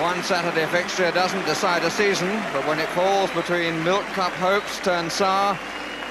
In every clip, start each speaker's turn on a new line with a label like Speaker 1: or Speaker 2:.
Speaker 1: One Saturday fixture doesn't decide a season, but when it falls between Milk Cup hopes turned sour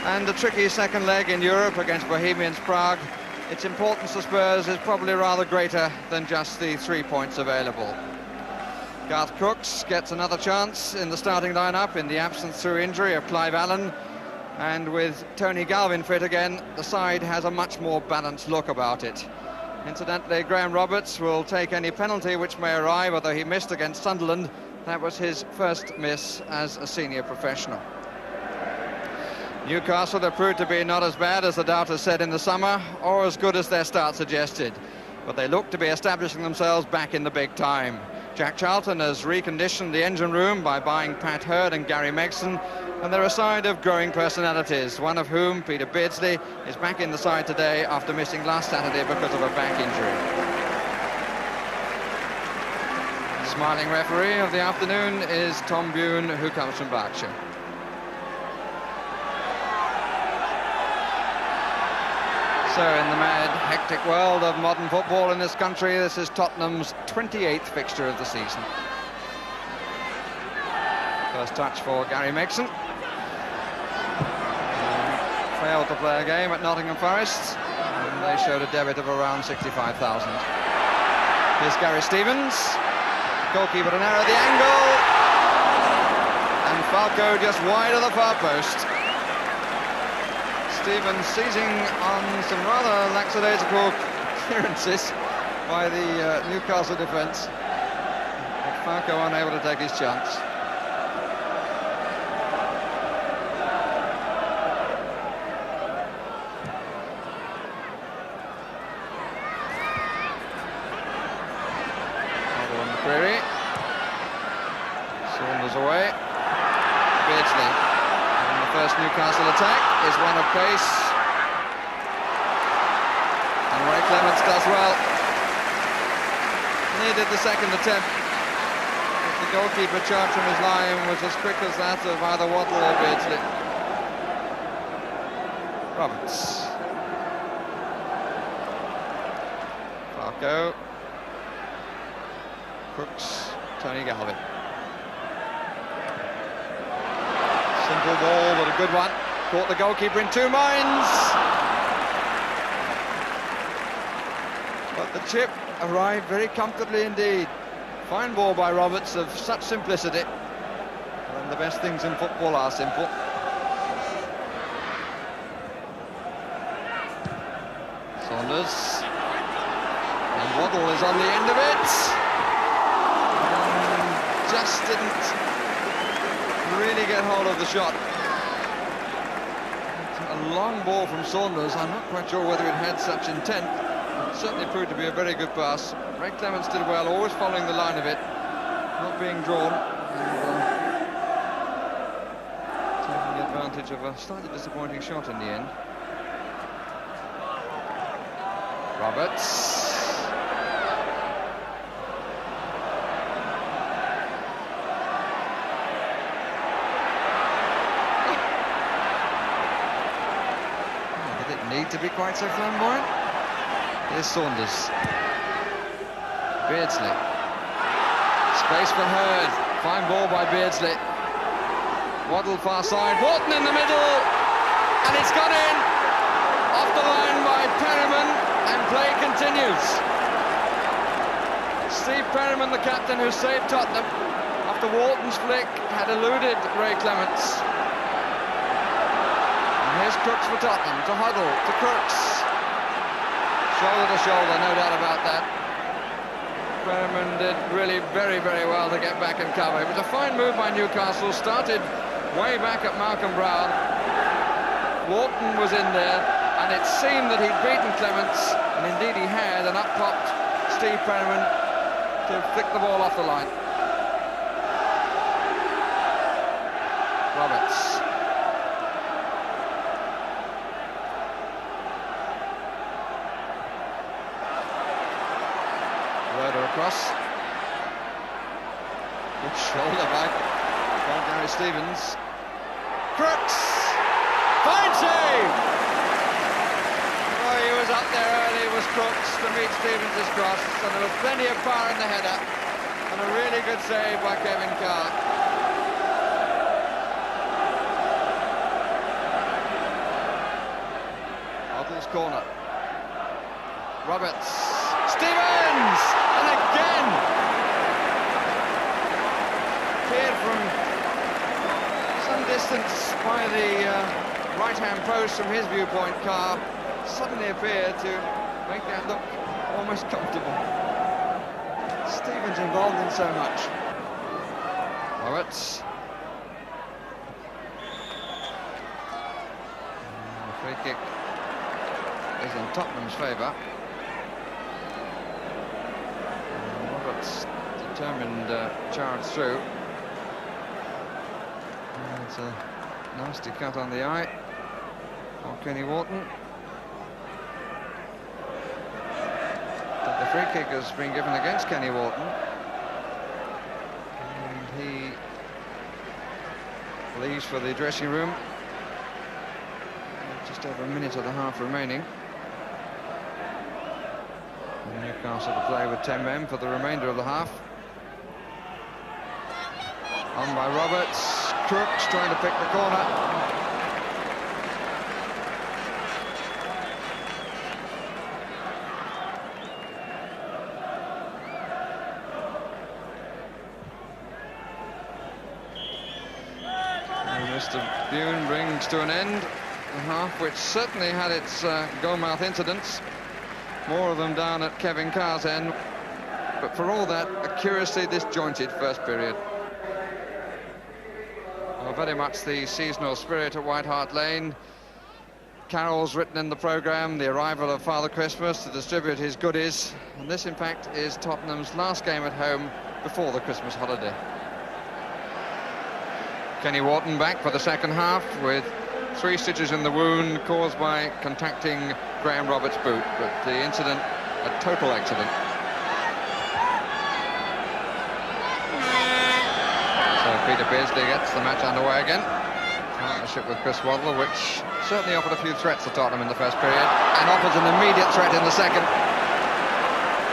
Speaker 1: and a tricky second leg in Europe against Bohemians Prague, its importance to Spurs is probably rather greater than just the 3 points available. Garth Crooks gets another chance in the starting lineup in the absence through injury of Clive Allen, and with Tony Galvin fit again, the side has a much more balanced look about it. Incidentally, Graham Roberts will take any penalty which may arrive, although he missed against Sunderland. That was his first miss as a senior professional. Newcastle have proved to be not as bad as the doubters said in the summer, or as good as their start suggested, but they look to be establishing themselves back in the big time. Jack Charlton has reconditioned the engine room by buying Pat Hurd and Gary Megson, and they're a side of growing personalities, one of whom, Peter Beardsley, is back in the side today after missing last Saturday because of a back injury. Smiling referee of the afternoon is Tom Bune, who comes from Berkshire. So in the mad, hectic world of modern football in this country, this is Tottenham's 28th fixture of the season. First touch for Gary Megson. Failed to play a game at Nottingham Forest, and they showed a debit of around 65,000. Here's Gary Stevens. Goalkeeper an error at the angle. And Falco just wide of the far post. Stevens seizing on some rather lackadaisical clearances by the Newcastle defence. Falco unable to take his chance. Waddle on the query. Saunders away. Beardsley. First Newcastle attack is one of pace, and Ray Clements does well. Needed the second attempt. If the goalkeeper charged from his line was as quick as that of either Waddle or Beardsley. Roberts. Falco. Crooks. Tony Galvin. Simple ball, but a good one. Caught the goalkeeper in two minds. But the chip arrived very comfortably indeed. Fine ball by Roberts of such simplicity. And the best things in football are simple. Saunders. And Waddle is on the end of it. Just didn't really get hold of the shot. A long ball from Saunders. I'm not quite sure whether it had such intent. It certainly proved to be a very good pass. Ray Clements did well, always following the line of it, not being drawn, and taking advantage of a slightly disappointing shot in the end. Roberts. Need to be quite so flamboyant. Here's Saunders. Beardsley. Space for Hurd. Fine ball by Beardsley. Waddle far side. Wharton in the middle. And it's gone in. Off the line by Perryman. And play continues. Steve Perryman, the captain who saved Tottenham after Wharton's flick had eluded Ray Clements. Here's Crooks for Tottenham, to Huddle, to Crooks. Shoulder to shoulder, no doubt about that. Perryman did really very, very well to get back and cover. It was a fine move by Newcastle, started way back at Malcolm Brown. Wharton was in there, and it seemed that he'd beaten Clements, and indeed he had, and up popped Steve Perryman to flick the ball off the line. Roberts. Across. Good shoulder back by Gary Stevens. Crooks! Fine save! Oh, he was up there early, was Crooks, to meet Stevens' cross, and there was plenty of power in the header, and a really good save by Kevin Carr. Waddle's corner. Roberts. Stevens! And again! Cleared from some distance by the right-hand post from his viewpoint. Carr suddenly appeared to make that look almost comfortable. Stevens involved in so much. Roberts. The free kick is in Tottenham's favour. Roberts determined charge through. It's a nasty cut on the eye for Kenny Wharton. But the free kick has been given against Kenny Wharton, and he leaves for the dressing room. Just over a minute of the half remaining. And Newcastle to play with 10 men for the remainder of the half. On by Roberts. Crooks trying to pick the corner. And Mr. Bune brings to an end a half which certainly had its goal-mouth incidents. More of them down at Kevin Carr's end. But for all that, a curiously disjointed first period. Very much the seasonal spirit at White Hart Lane. Carols written in the programme, the arrival of Father Christmas to distribute his goodies, and this in fact is Tottenham's last game at home before the Christmas holiday. Kenny Wharton back for the second half with 3 stitches in the wound caused by contacting Graham Roberts' boot, but the incident a total accident. Peter Beardsley gets the match underway again. Partnership with Chris Waddle, which certainly offered a few threats to Tottenham in the first period, and offers an immediate threat in the second.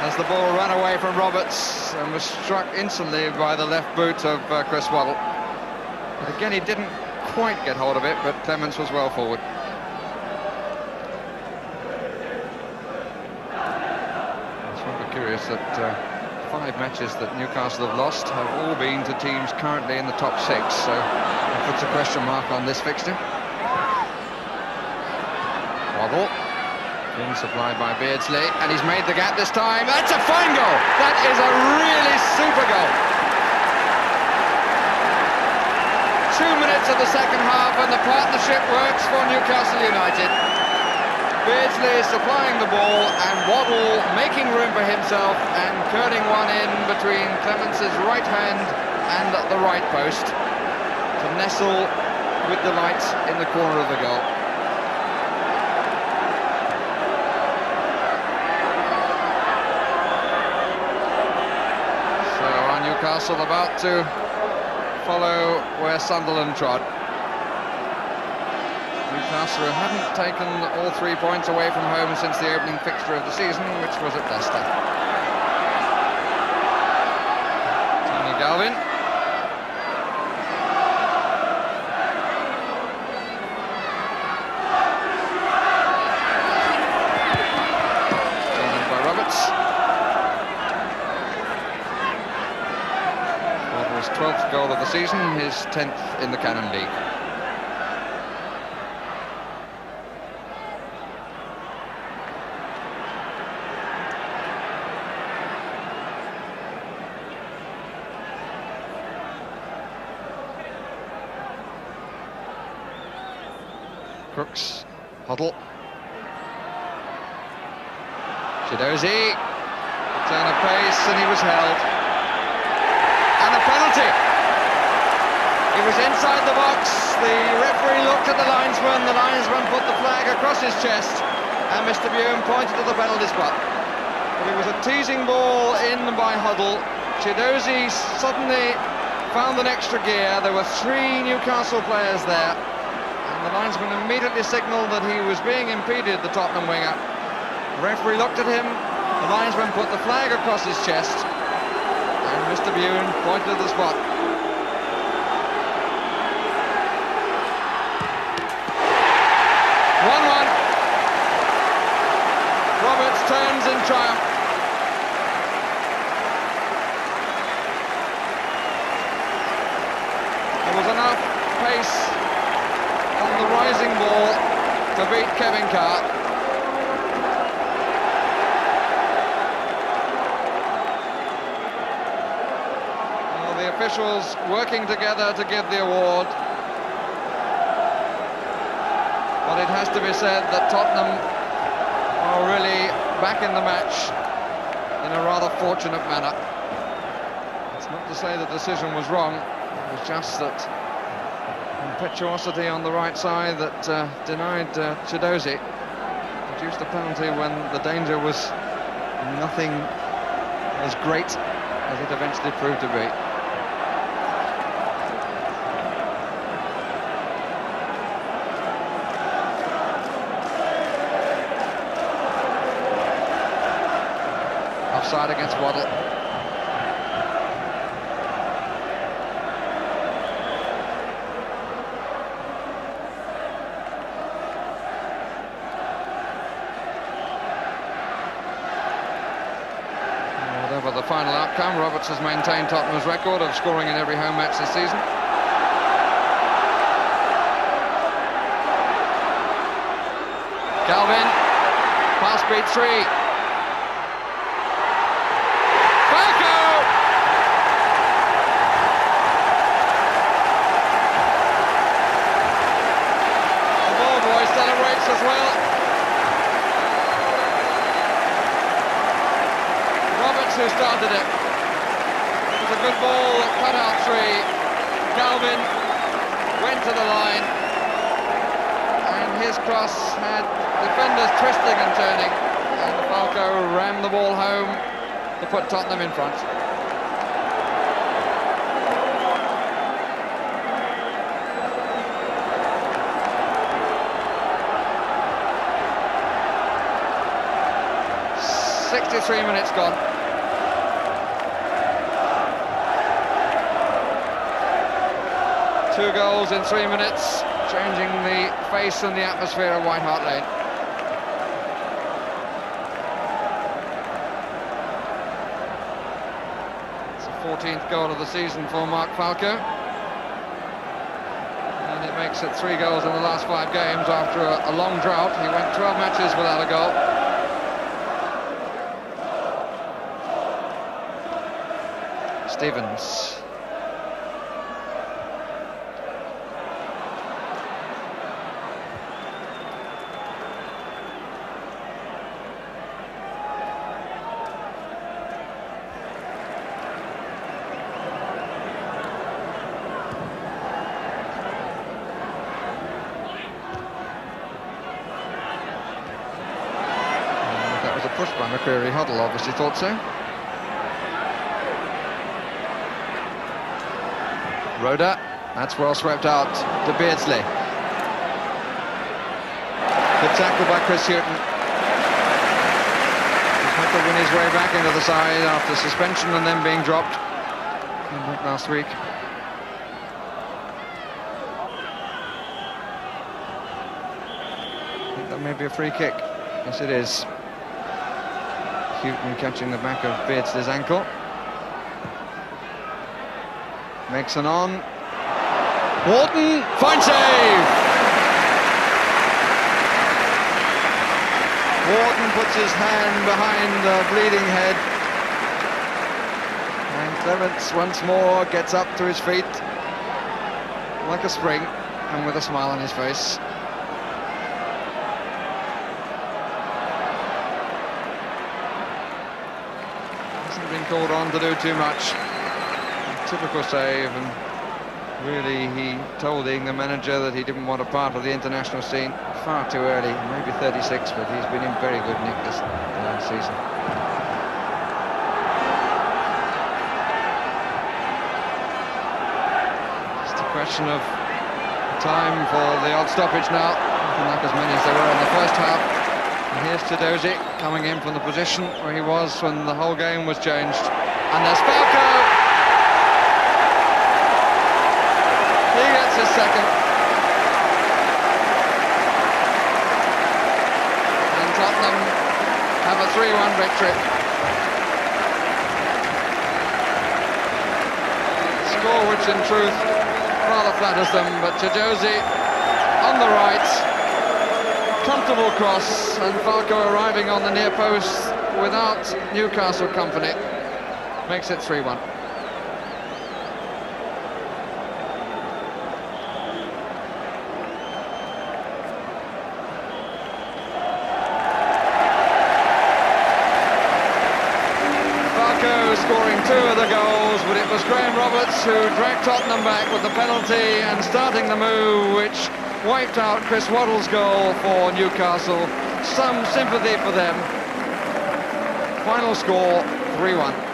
Speaker 1: As the ball ran away from Roberts and was struck instantly by the left boot of Chris Waddle. But again, he didn't quite get hold of it, but Clements was well forward. It's rather curious that 5 matches that Newcastle have lost have all been to teams currently in the top 6, so that puts a question mark on this fixture. Waddle, being supplied by Beardsley, and he's made the gap this time. That's a fine goal! That is a really super goal! 2 minutes of the second half and the partnership works for Newcastle United. Beardsley supplying the ball and Waddle making room for himself and curling one in between Clements' right hand and the right post to nestle with delight in the corner of the goal. So are Newcastle about to follow where Sunderland trod? Newcastle hadn't taken all 3 points away from home since the opening fixture of the season, which was at Leicester. Tony Galvin. Joined by Roberts. Waddle's 12th goal of the season, his 10th in the Cannon League. Crooks, Waddle, Chidozie, turn of pace, and he was held. And a penalty! He was inside the box, the referee looked at the linesman put the flag across his chest, and Mr. Bune pointed to the penalty spot. But it was a teasing ball in by Waddle. Chidozie suddenly found an extra gear. There were 3 Newcastle players there. The linesman immediately signalled that he was being impeded, the Tottenham winger. The referee looked at him, the linesman put the flag across his chest, and Mr. Bune pointed at the spot. Roberts turns in triumph. There was enough pace on the rising ball to beat Kevin Carr. Well, the officials working together to give the award. But it has to be said that Tottenham are really back in the match in a rather fortunate manner. It's not to say the decision was wrong, it was just that impetuosity on the right side that denied Chidozie produced a penalty when the danger was nothing as great as it eventually proved to be. Offside against Waddle. Whatever the final outcome, Roberts has maintained Tottenham's record of scoring in every home match this season. Galvin, pass beat 3. Falco! The ball boy celebrates as well. Roberts who started it. It was a good ball that cut out 3. Galvin went to the line, and his cross had defenders twisting and turning, and Falco rammed the ball home to put Tottenham in front. "63 minutes gone. Two goals in 3 minutes, changing the face and the atmosphere of White Hart Lane. It's the 14th goal of the season for Mark Falco, and it makes it 3 goals in the last 5 games after a long drought. He went 12 matches without a goal. Stevens. That was a push by McCreary. Huddle obviously thought so. Rhoda, that's well swept out to Beardsley. Good tackle by Chris Hughton. He's had to win his way back into the side after suspension and then being dropped. Came back last week. I think that may be a free kick. Yes, it is. Hughton catching the back of Beardsley's ankle. Makes an on. Wharton, fine save! Wharton puts his hand behind the bleeding head. And Clements once more gets up to his feet like a spring and with a smile on his face. Hasn't been called on to do too much. Typical save, and really he told the England manager that he didn't want a part of the international scene far too early. Maybe 36, but he's been in very good nick this season. Just a question of time for the odd stoppage now. Nothing like as many as there were in the first half. And here's Chidozie coming in from the position where he was when the whole game was changed. And there's Falco! second. And Tottenham have a 3-1 victory. Score which in truth rather flatters them, but Josie on the right, comfortable cross, and Falco arriving on the near post without Newcastle company makes it 3-1. Falco scoring 2 of the goals, but it was Graham Roberts who dragged Tottenham back with the penalty and starting the move which wiped out Chris Waddle's goal for Newcastle. Some sympathy for them. Final score 3-1.